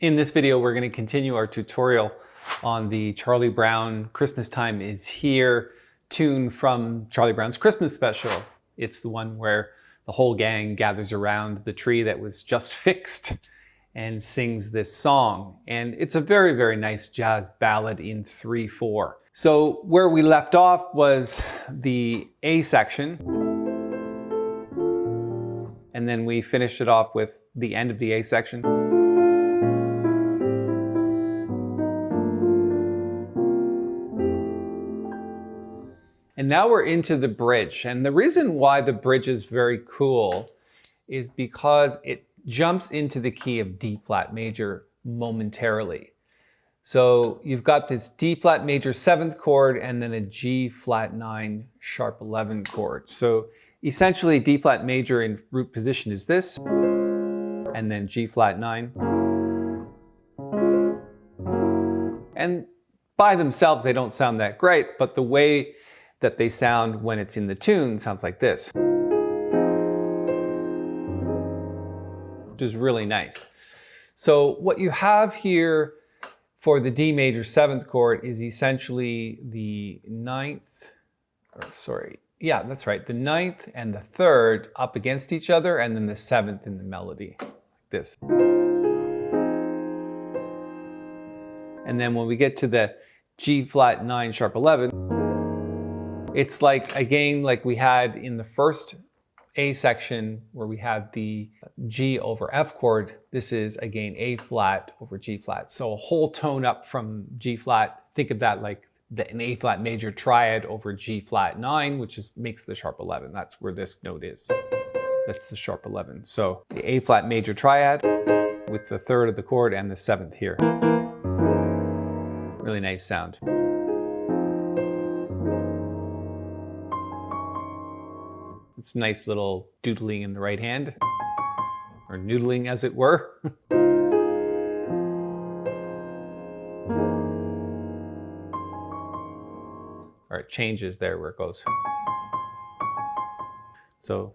In this video, we're going to continue our tutorial on the Charlie Brown Christmas Time Is Here tune from Charlie Brown's Christmas special. It's the one where the whole gang gathers around the tree that was just fixed and sings this song. And it's a very, very nice jazz ballad in 3/4. So where we left off was the A section. And then we finished it off with the end of the A section. And now we're into the bridge. And the reason why the bridge is very cool is because it jumps into the key of D flat major momentarily. So you've got this D flat major 7th chord and then a G flat 9 sharp 11 chord. So essentially D flat major in root position is this, and then G flat 9. And by themselves, they don't sound that great, but the way that they sound when it's in the tune sounds like this, which is really nice. So what you have here for the D major 7th chord is essentially the 9th, yeah, that's right, the 9th and the 3rd up against each other, and then the 7th in the melody, like this. And then when we get to the G flat 9 sharp 11, it's like, again, like we had in the first A section where we had the G over F chord. This is, again, A flat over G flat. So a whole tone up from G flat. Think of that like an A flat major triad over G flat 9, which makes the sharp 11. That's where this note is. That's the sharp 11. So the A flat major triad with the 3rd of the chord and the 7th here. Really nice sound. It's nice little doodling in the right hand, or noodling as it were. Or it changes there where it goes. So.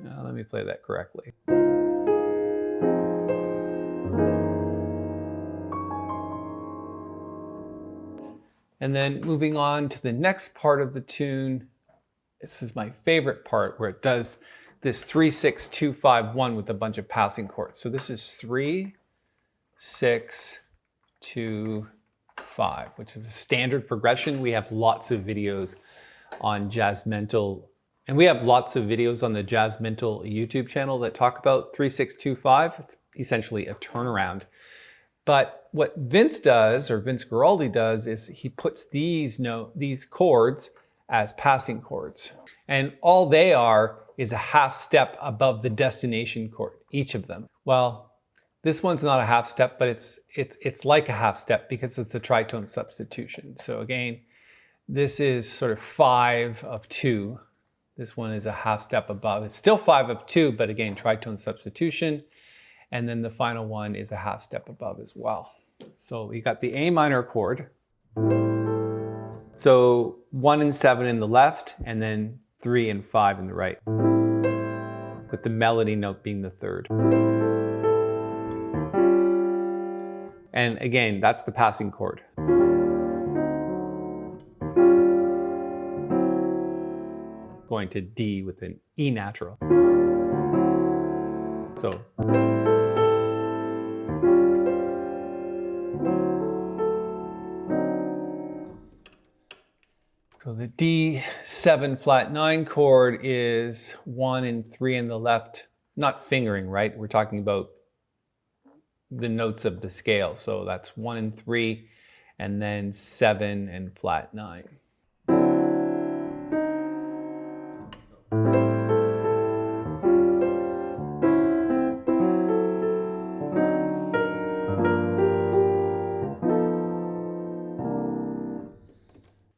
Now let me play that correctly. And then moving on to the next part of the tune, this is my favorite part where it does this 3, 6, 2, 5, 1 with a bunch of passing chords. So this is 3, 6, 2, 5, which is a standard progression. We have lots of videos on Jazzmentl, and we have lots of videos on the Jazzmentl YouTube channel that talk about 3, 6, 2, 5. It's essentially a turnaround. But what Vince does, or Vince Guaraldi does, is he puts these chords as passing chords. And all they are is a half step above the destination chord, each of them. Well, this one's not a half step, but it's like a half step because it's a tritone substitution. So again, this is sort of 5 of 2. This one is a half step above. It's still 5 of 2, but again, tritone substitution. And then the final one is a half step above as well. So we got the A minor chord. So 1 and 7 in the left, and then 3 and 5 in the right, with the melody note being the 3rd. And again, that's the passing chord. Going to D with an E natural. So. So the D7 flat 9 chord is 1 and 3 in the left, not fingering, right? We're talking about the notes of the scale. So that's 1 and 3, and then 7 and flat 9.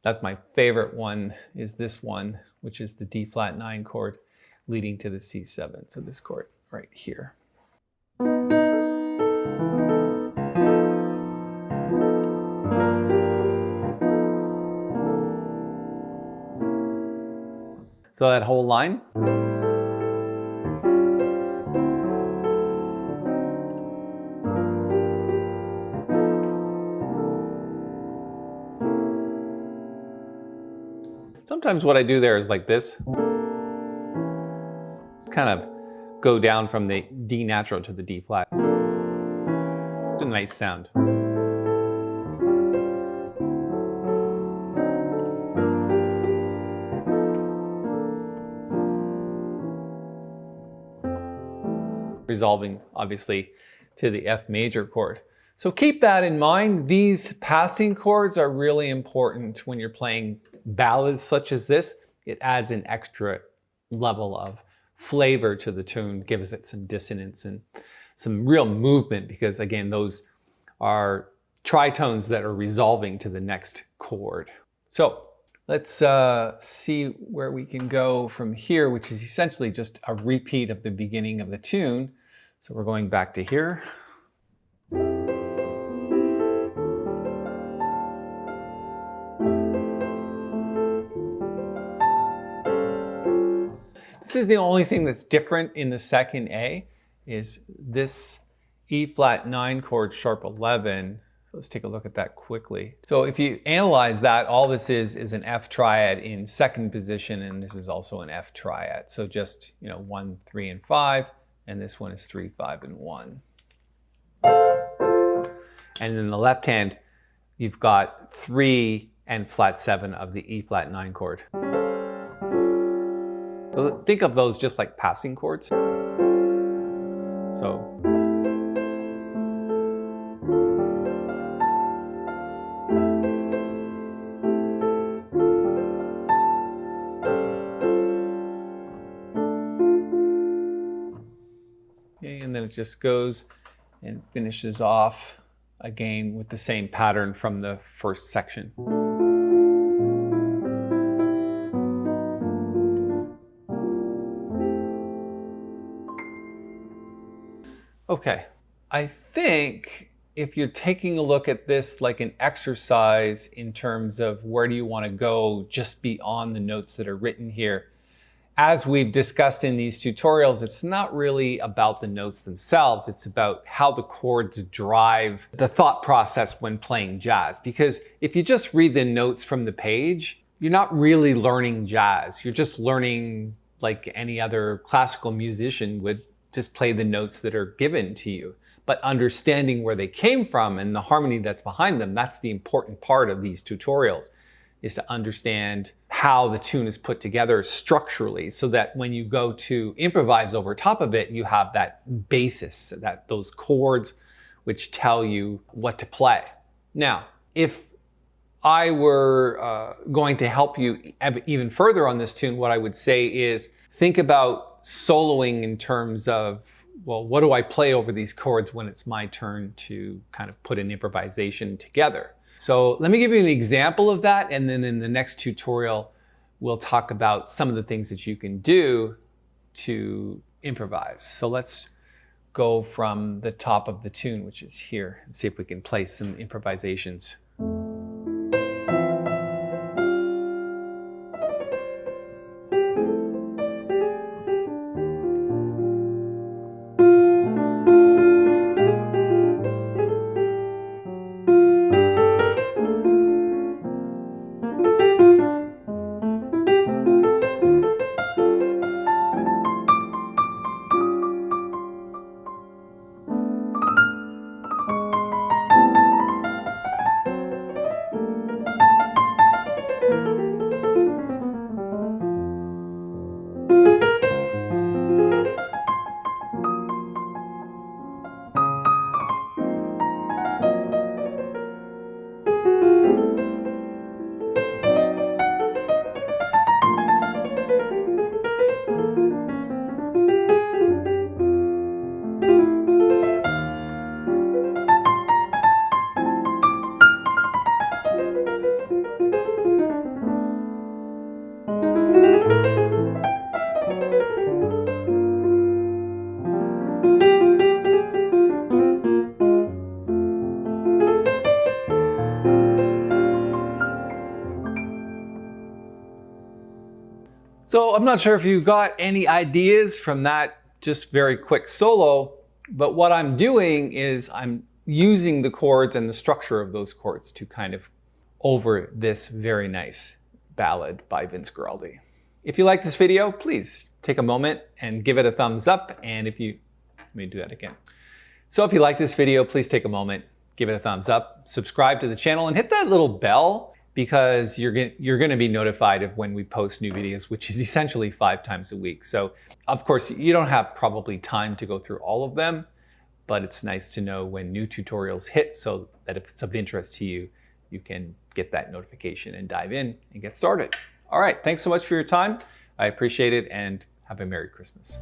That's my favorite one, is this one, which is the D flat 9 chord leading to the C7. So this chord right here. So that whole line. Sometimes what I do there is like this. Kind of go down from the D natural to the D flat. It's a nice sound. Resolving, obviously, to the F major chord. So keep that in mind. These passing chords are really important when you're playing ballads such as this. It adds an extra level of flavor to the tune, gives it some dissonance and some real movement, because again, those are tritones that are resolving to the next chord. So let's see where we can go from here, which is essentially just a repeat of the beginning of the tune. So we're going back to here. This is the only thing that's different in the second A, is this E flat 9 chord sharp 11. Let's take a look at that quickly. So if you analyze that, all this is an F triad in second position, and this is also an F triad. So just, 1, 3, and 5, and this one is 3, 5, and 1. And in the left hand, you've got 3 and flat 7 of the E flat 9 chord. So think of those just like passing chords. So okay, and then it just goes and finishes off again with the same pattern from the first section. Okay, I think if you're taking a look at this like an exercise in terms of where do you want to go just beyond the notes that are written here, as we've discussed in these tutorials, it's not really about the notes themselves. It's about how the chords drive the thought process when playing jazz. Because if you just read the notes from the page, you're not really learning jazz. You're just learning like any other classical musician would just play the notes that are given to you. But understanding where they came from and the harmony that's behind them, that's the important part of these tutorials, is to understand how the tune is put together structurally, so that when you go to improvise over top of it, you have that basis, those chords which tell you what to play. Now, if I were going to help you even further on this tune, what I would say is think about soloing in terms of, well, what do I play over these chords when it's my turn to kind of put an improvisation together? So let me give you an example of that, and then in the next tutorial, we'll talk about some of the things that you can do to improvise. So let's go from the top of the tune, which is here, and see if we can play some improvisations. So I'm not sure if you got any ideas from that just very quick solo, but what I'm doing is I'm using the chords and the structure of those chords to kind of over this very nice ballad by Vince Guaraldi. If you like this video, please take a moment and give it a thumbs up. And if you, let me do that again. So if you like this video, please take a moment, give it a thumbs up, subscribe to the channel, and hit that little bell, because you're going to be notified of when we post new videos, which is essentially 5 times a week. So of course, you don't have probably time to go through all of them, but it's nice to know when new tutorials hit so that if it's of interest to you, you can get that notification and dive in and get started. All right, thanks so much for your time. I appreciate it, and have a Merry Christmas.